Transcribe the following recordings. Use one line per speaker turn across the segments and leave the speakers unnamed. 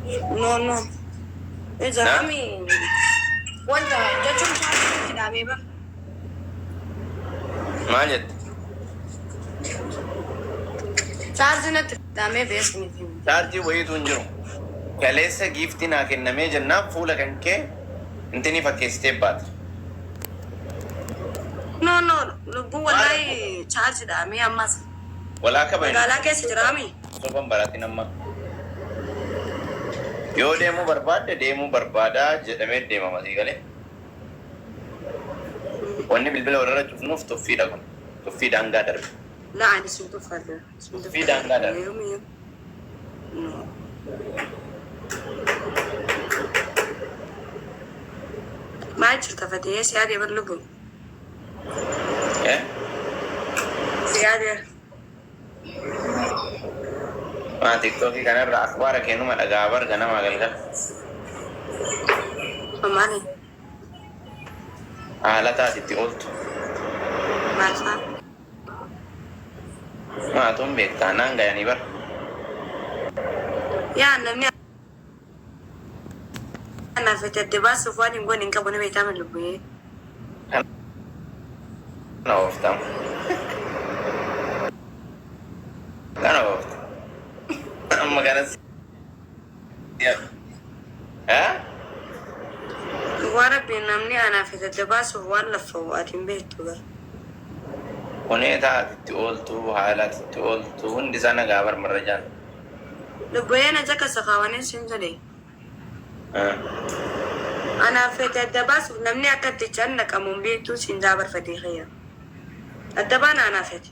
No, no. It's a
Na?
kami. Wanda, jechun charge kidame ba?
Maal jette?
Charge na kidame base ni.
Chaarjii wayiitu hin jiru. Kaleessa giiftii naa kennamee jennaan fuula kan kee intini fakkeessitee baate.
No, no. Lubbu wallahi charge dame ammas.
Walaa kaba hin
Magaalaa keessa jiraami.
soban baratiin amma. Yoo deemuu barbaadde deemuu barbaadaa jedhamee deema masii galee. Wanni bilbila warra cufnuuf tuffiidha kun. Tuffii daangaa darbe.
La ani suntu fadha.
Tuffii daangaa darbe.
Yomi. No. Maal jirta fatee siyaadee bar lubbu. Siyaadee.
TikTokii kanarra akhbaara kennuma dhagaa bar ganama galgal.
Mamaani.
Haala taasitti ooltu.
Maal faa?
Maatuun beektaa naan gayanii bar.
Yaa namni anaaf itti adda baasuuf waan hin goone hin qabu ni beektaa min lubbu.
Kana ooftamu. Kana oofta. Amma kanas.
Waan rabbiin namni anaaf itti adda baasuuf waan laffa'u ati hin beektu bara.
Kunee taatitti ooltu haalaatitti ooltu hundi isaa nagaa bar marrajaan.
Lubbuyyeen aja kasa kaawanii siin jedhe. Anaaf itti adda baasuuf namni akka itti can naqamu hin beektu siin daabarfatee khayya. Adda baana anaaf itti.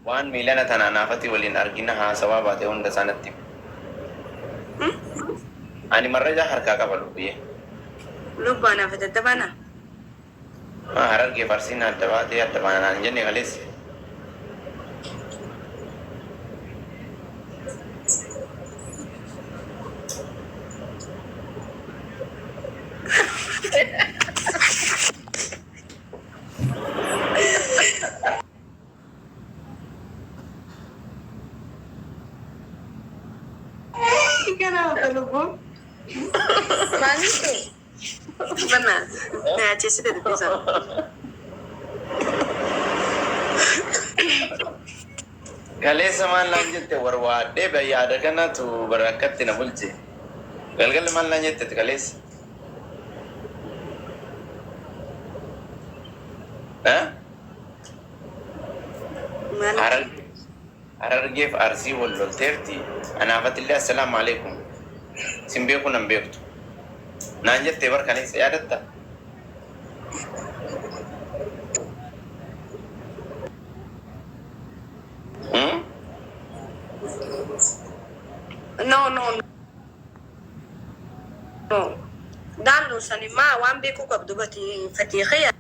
Waan miilana tanaa naafati waliin argina haasawaa baatee hunda isaanitti. Ani marrajaa harkaa qaba lubbiyyee.
Lubbu anaaf itti adda baana.
Harargee farsiin adda baatee adda baana naan jenne kaleessi.
Kenapa lubbu? Manis sih. Benar. Nah, Cesi udah bisa.
Kaleessa maal naan jette warwaadhee bayyaada kanatu barakkatti na bulche. Galgalli maal naan jette kaleessa? Harargeef arsii wal lolteerti. Anaafatillee assalaamu alaikum. Sin beeku nan beektu. Naan jettee bar kaleessa yaadatta?
No, no, no. Daannu sani maa waan beekuu qabdu bati fatiiqiyya.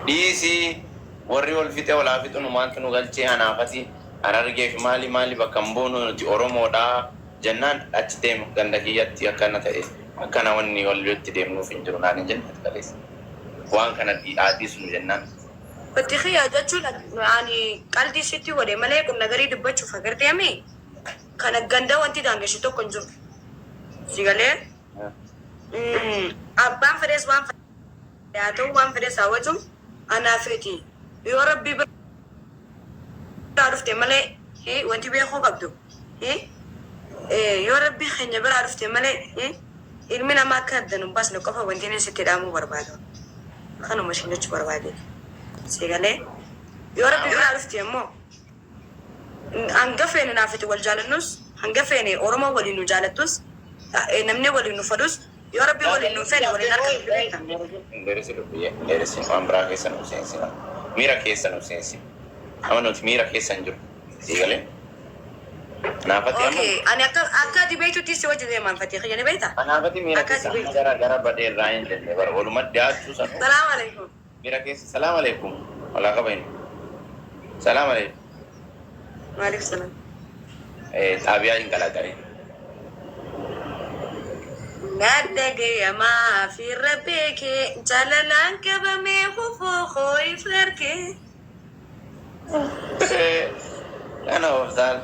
Dhiisii warri wal fixe walaa fixu numaantu nu galchee anaafati harargeef maali bakka hin boonu nuti Oromoodhaa jennaan achi deemu ganda kiyyatti akkana ta'e akkana wanni walitti deemnuuf hin jiru naan hin jenne kaleessa. Waan kana dhiisu nu jennaan.
Fatiiqiyya jechuun ani qalbii sitti godhe malee kun nagarii dubbachuuf agarteemi. Kana ganda wanti daangessu tokko hin jiru. Si galee? Abbaan fedhes waan fedhe haa ta'u waan fedhes haa wajjum anaafiti. Yoo rabbii biraa dhufte malee wanti beekuu qabdu. Yoo rabbii keenya biraa dhufte malee ilmi namaa akka addan hin baasne qofa wanti inni sitti dhaamuu barbaadu. Kanuma isheen jechuu barbaade. Si galee? Yoo rabbii biraa dhufte immoo hanga feene naafiti wal jaalannus hanga feene Oromoo waliin nu jaalattus namni waliin nu fadus yoo rabbii waliin nu feene waliin harka nu
Dheerisi lubbiyyee dheerisi waan biraa keessa nu seensina. Miira keessa nu seensi. Amma nuti miira keessa hin jiru. Si galee? Naafati amma.
Ani akka dibeetutti si wajjin deemaan fatii xiyya ni beektaa?
Naafati miira keessa gara badee irraa hin jenne bara walumaa dhiyaachuu sana.
Salaamu alaikum.
Miira keessa salaamu alaikum. Walaa qaba hin. Salaamu alaikum.
Maalif salaam.
Xaabiyaa hin qalaqalin.
Nadagayamaa fi rabbeekee jaalalaan qabamee hufuu hooyi farkee.
Kana ooftaan.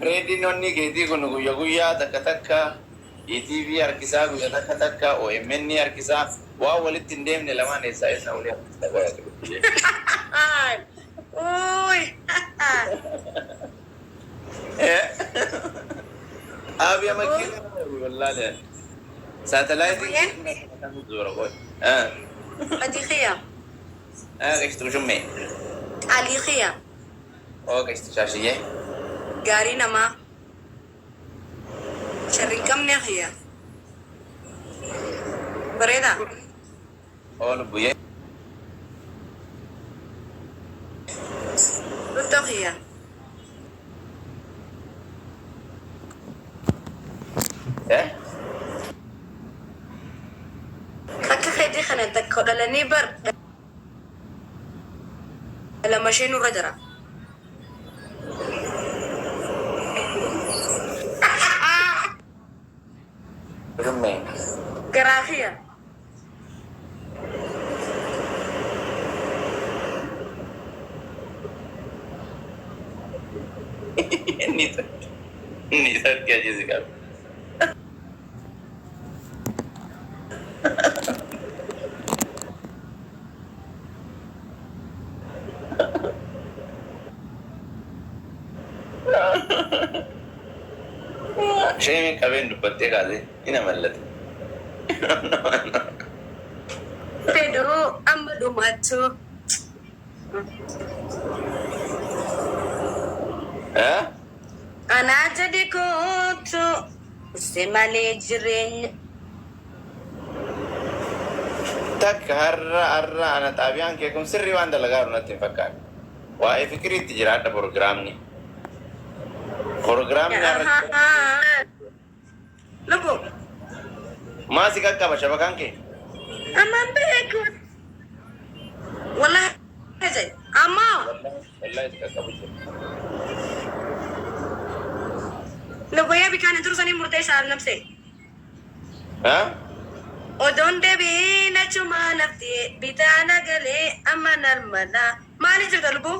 Ready nonni keetii kun guyyaa guyyaa takka takka ETV harkisaa guyyaa takka takka OMN harkisaa waa walitti hin deemne lamaan eessaa ulee
Uy.
Abi makina wallahi satellite zora boy
Adikhiya.
قشطة شو مي
Alikhiya.
قشطة شاشية
Gaarii namaa. Sharri qabne khiya. Bareeda.
لبوية
Dhufto khiya. Akka fedhii kana takka dhalanii bar lama ishee nurra jira.
شو مي
Garaa khiya.
نيتر क्या चीज का شيء من كابين دبتة كذا هنا ملت
Fedhuu amma dhumaattu.
ها
Anaa jadi kootu. Use malee jireenya.
تك هرّا أنا تابعان كيكم سري وان دلقار نتين فكار واي فكري تجرات برنامج
Lubu.
ما سيكا كابا شبكان كي
Amma beeku. Wallahi ajay. Amma.
والله سيكا كابا
Lubu ya bikaan turusanii murtee isaa nafse.
ها
Odoon deebii na cumaa naftee bitaana galee amma narmada. Maali jirta lubu?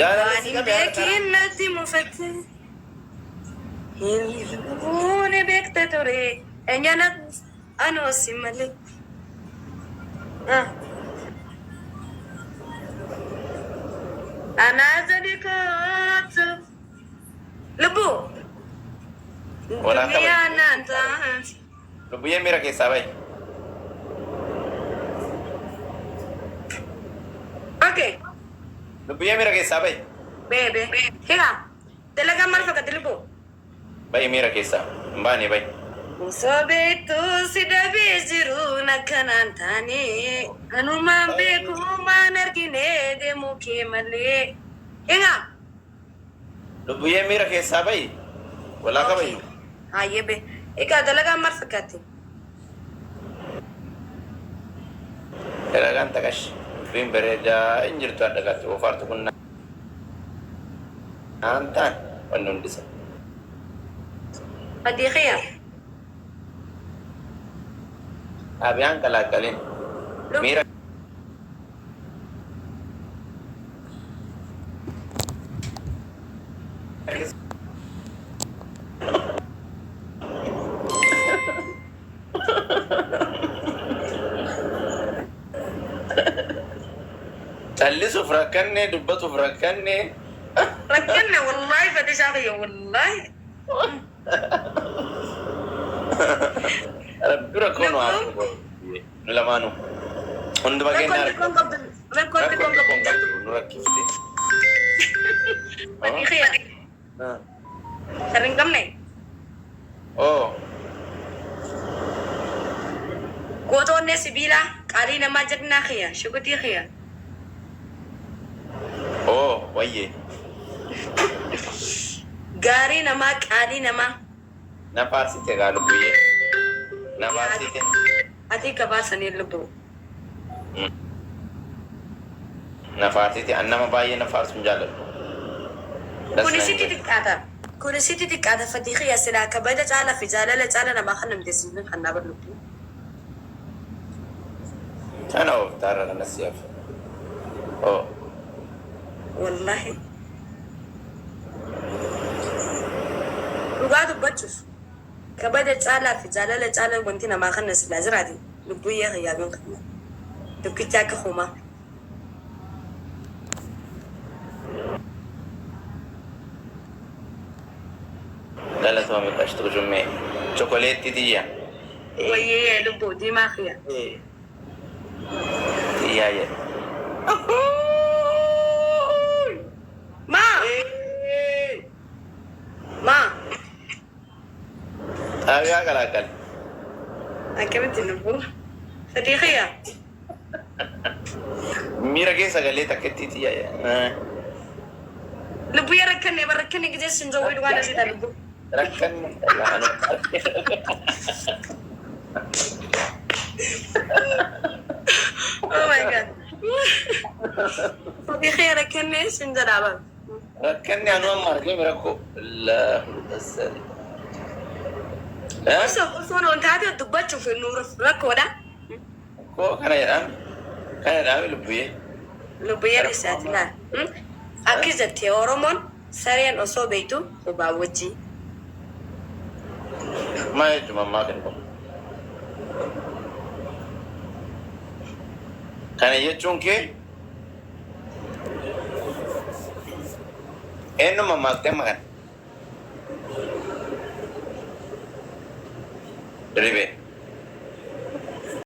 Waan hin beekin natti mufatte. Hin beekte ture. Eenyana anoo si malee. Anaa jadi kootu. Lubu.
Wala ka ba?
Dunia nantaan.
Lubuya mira ke sabay
Okay.
Lubuya mira ke sabay
Bebe. Higa. Talaga mal fakat lubu.
bay mira ke sa mbani bay
Sobetu sidabe jiru nakanantani. Anuman beku manarkine demu ke male. Higa.
Lubuya mira ke sabay wala ka bay
Aye be. Ika talaga mal fakati.
dalagan tagash bin bereja injirtu adagatu ofartu kunna antan wannan disa
Adi khiya.
abian kalakalin mira تلسو فركني دبتو فركني
Rakkana wallahi fadi shaqiya wallahi.
ربي ركونو عارفو نلمانو هند بغينا
Rakkoon kon qabdu.
نركفتي
Adi khiya. Sering kamne.
اوه
Gootoonne sibiila qaalii namaa jadnaa khiya. Shukutii khiya.
اوه ويه
Gaarii namaa qaalii namaa.
نفارسيتي قالوا بيه نفارسيتي
Ati gabaasanii lubbu.
نفارسيتي انما باي نفارس مجالد
Kunisitti xiqqaata. Kunisitti xiqqaata fatii khiya silaa kabaja caalaa fi jaalala caala namaa kan namti siin kan naa barlubbu.
انا وفتار انا نسيف Oh.
والله وقعدوا بتشوف كبدت سالة في زلالة سالة وانتنا ما خلنا سلازراتي لبوية غيابين قبل لبكتاك خوما
لا لا تومي كاشتو جمي شوكولاتي دي
ويي لبو دي ما خيا
يا
ما
أبي أكل
أكملت اللبو صديقية
ميرا كيسا قال لي تكتي يا
لبو يركني بركني كده سنجوي وانا زيد لبو
ركني لا أنا
Oh my god صديقية ركني سنجرابا
ركني أنا ما أرجع مركو لا بس
بس أصلا وأنت عادي تبغى في النور ركو ده
كو كان يرام لبيه
لبيه رسالة أكيد تيورمون سريان أصو بيتو وباوجي
ما يجمع ما كنكم كان يجون كي إنه ما كان